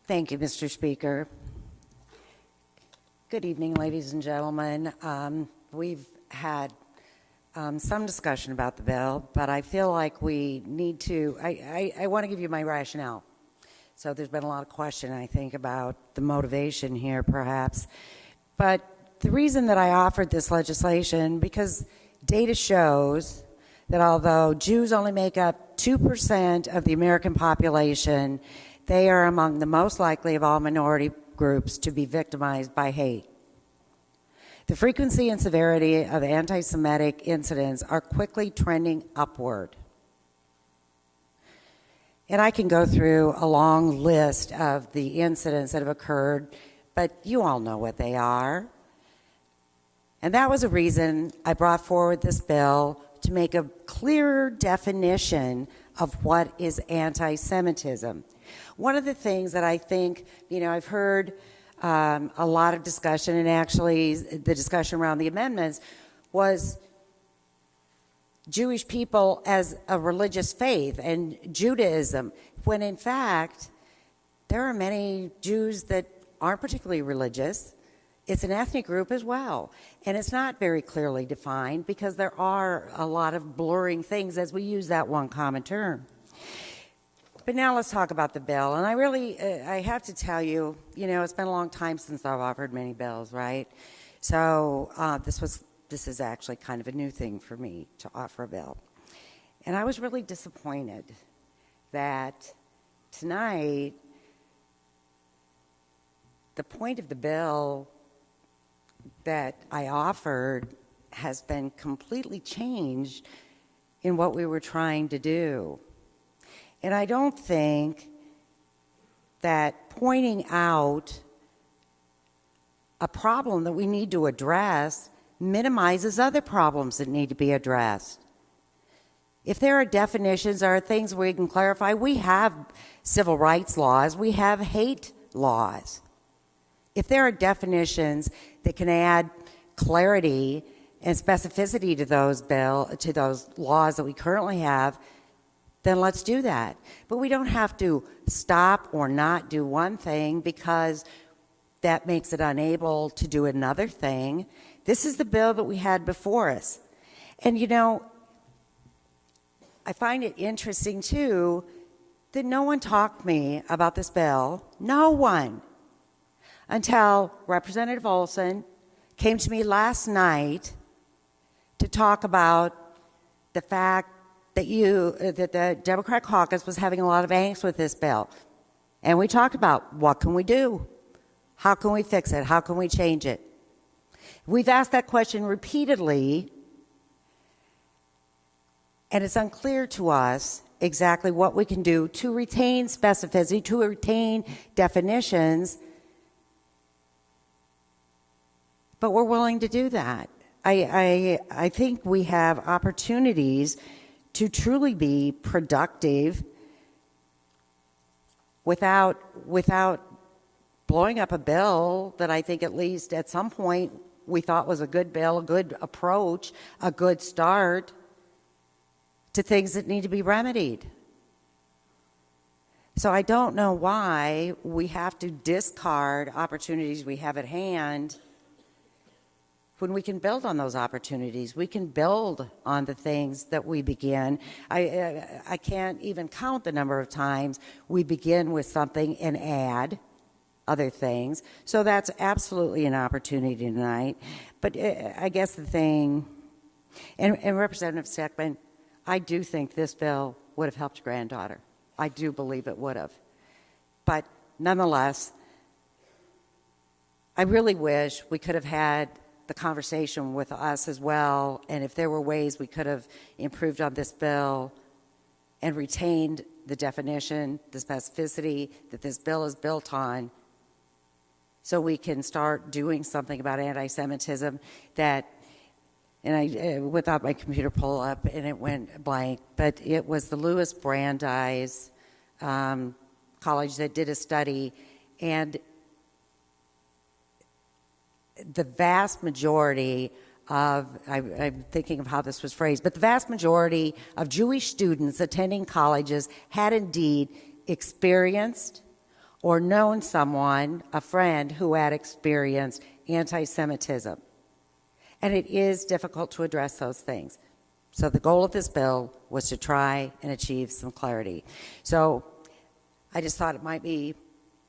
Thank you, Mr. Speaker. Good evening, ladies and gentlemen. We've had some discussion about the bill, but I feel like we need to, I want to give you my rationale. So there's been a lot of question, I think, about the motivation here, perhaps. But the reason that I offered this legislation, because data shows that although Jews only make up 2% of the American population, they are among the most likely of all minority groups to be victimized by hate. The frequency and severity of anti-Semitic incidents are quickly trending upward. And I can go through a long list of the incidents that have occurred, but you all know what they are. And that was a reason I brought forward this bill to make a clearer definition of what is anti-Semitism. One of the things that I think, I've heard a lot of discussion, and actually the discussion around the amendments was Jewish people as a religious faith and Judaism, when in fact there are many Jews that aren't particularly religious. It's an ethnic group as well, and it's not very clearly defined because there are a lot of blurring things as we use that one common term. But now let's talk about the bill. And I have to tell you, it's been a long time since I've offered many bills, right? So this is actually kind of a new thing for me to offer a bill. And I was really disappointed that tonight the point of the bill that I offered has been completely changed in what we were trying to do. And I don't think that pointing out a problem that we need to address minimizes other problems that need to be addressed. If there are definitions or things we can clarify, we have civil rights laws, we have hate laws. If there are definitions that can add clarity and specificity to those laws that we currently have, then let's do that. But we don't have to stop or not do one thing because that makes it unable to do another thing. This is the bill that we had before us. And I find it interesting too that no one talked to me about this bill. No one. Until Representative Olson came to me last night to talk about the fact that the Democratic caucus was having a lot of angst with this bill. And we talked about what can we do? How can we fix it? How can we change it? We've asked that question repeatedly, and it's unclear to us exactly what we can do to retain specificity, to retain definitions, but we're willing to do that. I think we have opportunities to truly be productive without blowing up a bill that I think at least at some point we thought was a good bill, a good approach, a good start to things that need to be remedied. So I don't know why we have to discard opportunities we have at hand when we can build on those opportunities. We can build on the things that we begin. I can't even count the number of times we begin with something and add other things. So that's absolutely an opportunity tonight. But I guess the thing, and Representative Steckman, I do think this bill would have helped your granddaughter. I do believe it would have. But nonetheless, I really wish we could have had the conversation with us as well, and if there were ways we could have improved on this bill and retained the definition, the specificity that this bill is built on, so we can start doing something about anti-Semitism that, and I without my computer pull up and it went blank, but it was the Louis Brandeis College that did a study, and the vast majority of, I'm thinking of how this was phrased, but the vast majority of Jewish students attending colleges had indeed experienced or known someone, a friend, who had experienced anti-Semitism. And it is difficult to address those things. So the goal of this bill was to try and achieve some clarity. So I just thought it might be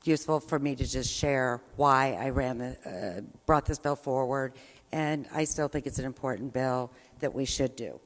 useful for me to just share why I brought this bill forward, and I still think it's an important bill that we should do.